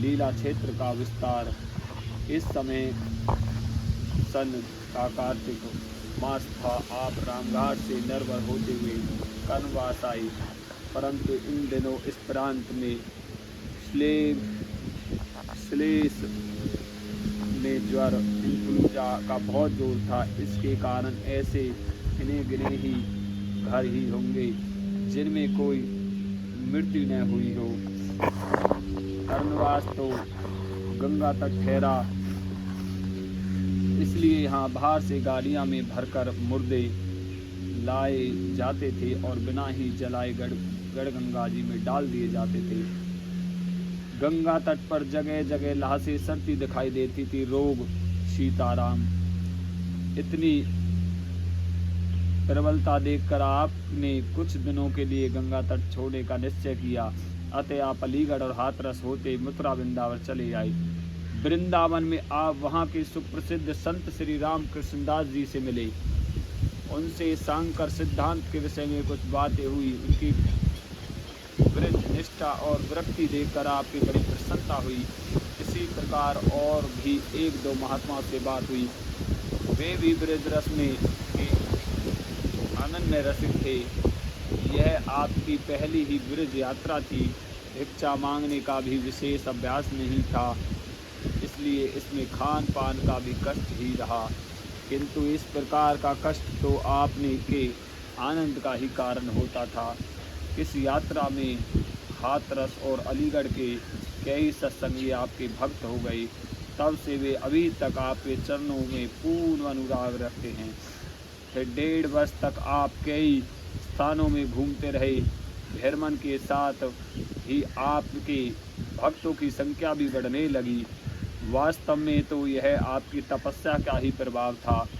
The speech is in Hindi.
लीला क्षेत्र का विस्तार। इस समय सन का कार्तिक मास था। आप रामघाट से निर्भर होते हुए कनवास आई, परंतु इन दिनों इस प्रांत में श्लेष में ज्वर इन्फ्लूएंजा का बहुत जोर था। इसके कारण ऐसे गिने गिने ही घर ही होंगे जिनमें कोई मृत्यु न हुई हो। कर्णवास तो गंगा तक ठहरा, इसलिए यहाँ बाहर से गाड़ियाँ में भरकर मुर्दे लाए जाते थे और बिना ही जलाए गढ़गंगा जी में डाल दिए जाते थे। गंगा तट पर जगह जगह लाशें सड़ती दिखाई देती थी। रोग सीताराम, इतनी प्रबलता देखकर आपने कुछ दिनों के लिए गंगा तट छोड़ने का निश्चय किया। अतः आप अलीगढ़ और हाथरस होते मथुरा वृंदावन चले आए। वृंदावन में आप वहाँ के सुप्रसिद्ध संत श्री राम कृष्णदास जी से मिले। उनसे सांकर सिद्धांत के विषय में कुछ बातें हुई। उनकी वृद्ध निष्ठा और विरक्ति देखकर आपकी बड़ी प्रसन्नता हुई। इसी प्रकार और भी एक दो महात्मा से बात हुई। वे भी ब्रज रस में आनंद में रसिक थे। यह आपकी पहली ही ब्रज यात्रा थी। भिक्षा मांगने का भी विशेष अभ्यास नहीं था, इसलिए इसमें खान पान का भी कष्ट ही रहा, किंतु इस प्रकार का कष्ट तो आपने के आनंद का ही कारण होता था। इस यात्रा में हाथरस और अलीगढ़ के कई सत्संगी आपके भक्त हो गए। तब से वे अभी तक आपके चरणों में पूर्ण अनुराग रखते हैं। फिर 1.5 वर्ष तक आप कई स्थानों में घूमते रहे। भ्रमण के साथ ही आपके भक्तों की संख्या भी बढ़ने लगी। वास्तव में तो यह आपकी तपस्या का ही प्रभाव था।